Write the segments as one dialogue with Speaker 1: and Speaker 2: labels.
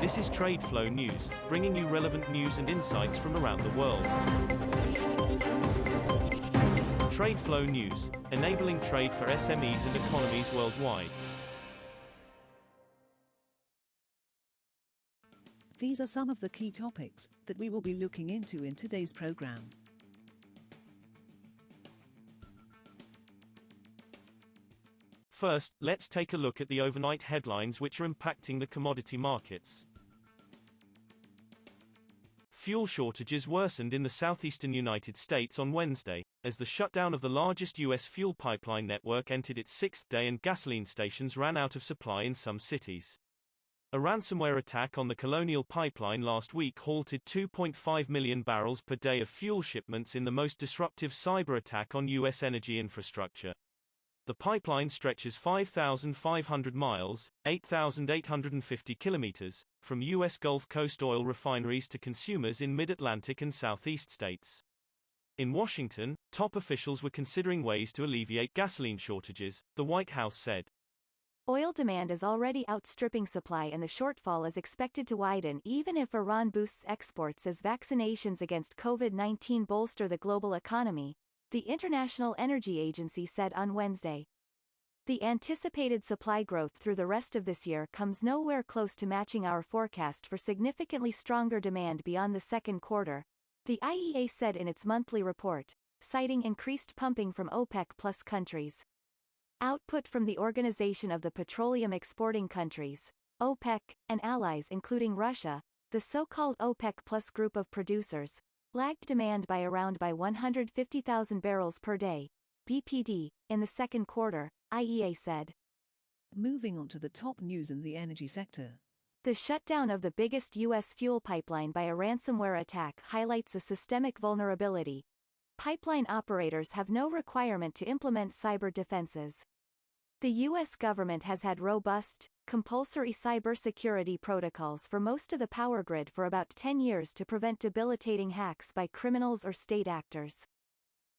Speaker 1: This is TradeFlow News, bringing you relevant news and insights from around the world. TradeFlow News, enabling trade for SMEs and economies worldwide.
Speaker 2: These are some of the key topics that we will be looking into in today's program.
Speaker 1: First, let's take a look at the overnight headlines which are impacting the commodity markets. Fuel shortages worsened in the southeastern United States on Wednesday, as the shutdown of the largest U.S. fuel pipeline network entered its sixth day and gasoline stations ran out of supply in some cities. A ransomware attack on the Colonial Pipeline last week halted 2.5 million barrels per day of fuel shipments in the most disruptive cyberattack on U.S. energy infrastructure. The pipeline stretches 5,500 miles, 8,850 kilometers, from U.S. Gulf Coast oil refineries to consumers in mid-Atlantic and southeast states. In Washington, top officials were considering ways to alleviate gasoline shortages, the White House said.
Speaker 3: Oil demand is already outstripping supply and the shortfall is expected to widen even if Iran boosts exports as vaccinations against COVID-19 bolster the global economy, the International Energy Agency said on Wednesday. The anticipated supply growth through the rest of this year comes nowhere close to matching our forecast for significantly stronger demand beyond the second quarter, the IEA said in its monthly report, citing increased pumping from OPEC+ countries. Output from the Organization of the Petroleum Exporting Countries, OPEC, and allies including Russia, the so-called OPEC+ group of producers, lagged demand by 150,000 barrels per day, BPD, in the second quarter, IEA said.
Speaker 2: Moving on to the top news in the energy sector.
Speaker 3: The shutdown of the biggest U.S. fuel pipeline by a ransomware attack highlights a systemic vulnerability. Pipeline operators have no requirement to implement cyber defenses. The U.S. government has had robust, compulsory cybersecurity protocols for most of the power grid for about 10 years to prevent debilitating hacks by criminals or state actors.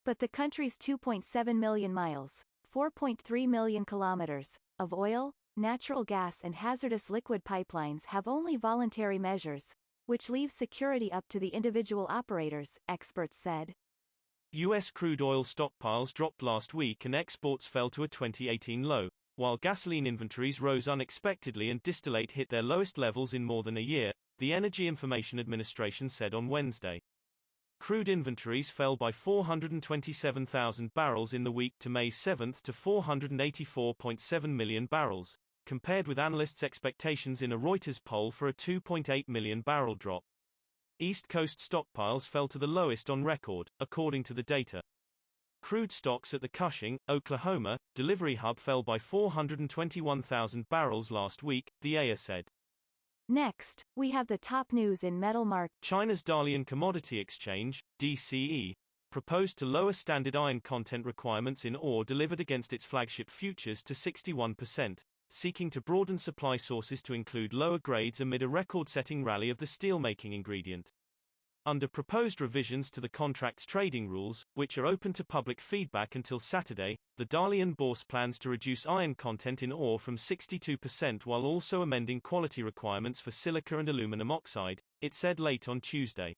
Speaker 3: But the country's 2.7 million miles, 4.3 million kilometers, of oil, natural gas and hazardous liquid pipelines have only voluntary measures, which leaves security up to the individual operators, experts said.
Speaker 1: U.S. crude oil stockpiles dropped last week and exports fell to a 2018 low, while gasoline inventories rose unexpectedly and distillate hit their lowest levels in more than a year, the Energy Information Administration said on Wednesday. Crude inventories fell by 427,000 barrels in the week to May 7 to 484.7 million barrels, compared with analysts' expectations in a Reuters poll for a 2.8 million barrel drop. East Coast stockpiles fell to the lowest on record, according to the data. Crude stocks at the Cushing, Oklahoma, delivery hub fell by 421,000 barrels last week, the AIA said.
Speaker 3: Next, we have the top news in Metalmark.
Speaker 1: China's Dalian Commodity Exchange, DCE, proposed to lower standard iron content requirements in ore delivered against its flagship futures to 61%, seeking to broaden supply sources to include lower grades amid a record-setting rally of the steelmaking ingredient. Under proposed revisions to the contract's trading rules, which are open to public feedback until Saturday, the Dalian Bourse plans to reduce iron content in ore from 62% while also amending quality requirements for silica and aluminum oxide, it said late on Tuesday.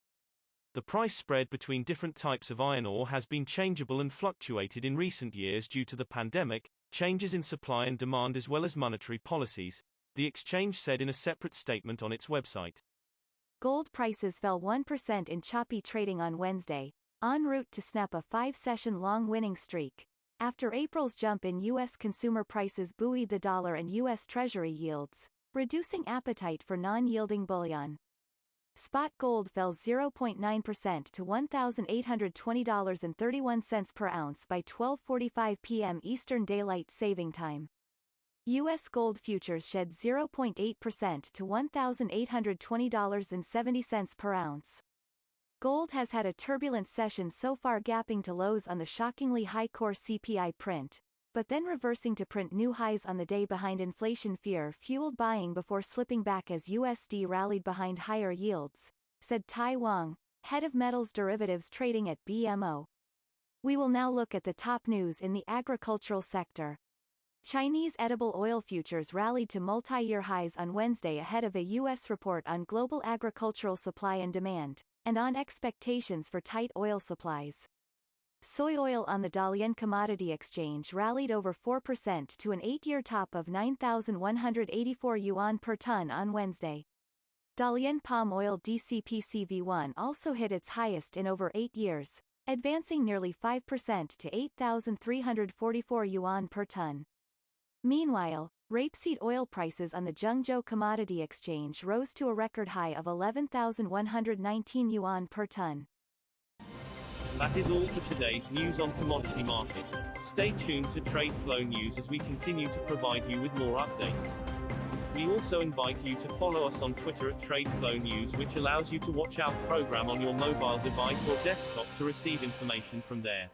Speaker 1: The price spread between different types of iron ore has been changeable and fluctuated in recent years due to the pandemic, changes in supply and demand as well as monetary policies, the exchange said in a separate statement on its website.
Speaker 3: Gold prices fell 1% in choppy trading on Wednesday, en route to snap a 5-session long winning streak, after April's jump in U.S. consumer prices buoyed the dollar and U.S. Treasury yields, reducing appetite for non-yielding bullion. Spot gold fell 0.9% to $1,820.31 per ounce by 12:45 p.m. Eastern Daylight Saving Time. U.S. gold futures shed 0.8% to $1,820.70 per ounce. Gold has had a turbulent session so far, gapping to lows on the shockingly high core CPI print, but then reversing to print new highs on the day behind inflation fear fueled buying before slipping back as USD rallied behind higher yields, said Tai Wang, head of metals derivatives trading at BMO. We will now look at the top news in the agricultural sector. Chinese edible oil futures rallied to multi-year highs on Wednesday ahead of a U.S. report on global agricultural supply and demand, and on expectations for tight oil supplies. Soy oil on the Dalian Commodity Exchange rallied over 4% to an 8-year top of 9,184 yuan per ton on Wednesday. Dalian palm oil DCPCV1 also hit its highest in over 8 years, advancing nearly 5% to 8,344 yuan per ton. Meanwhile, rapeseed oil prices on the Zhengzhou Commodity Exchange rose to a record high of 11,119 yuan per ton.
Speaker 1: That is all for today's news on commodity markets. Stay tuned to TradeFlow News as we continue to provide you with more updates. We also invite you to follow us on Twitter at TradeFlow News, which allows you to watch our program on your mobile device or desktop to receive information from there.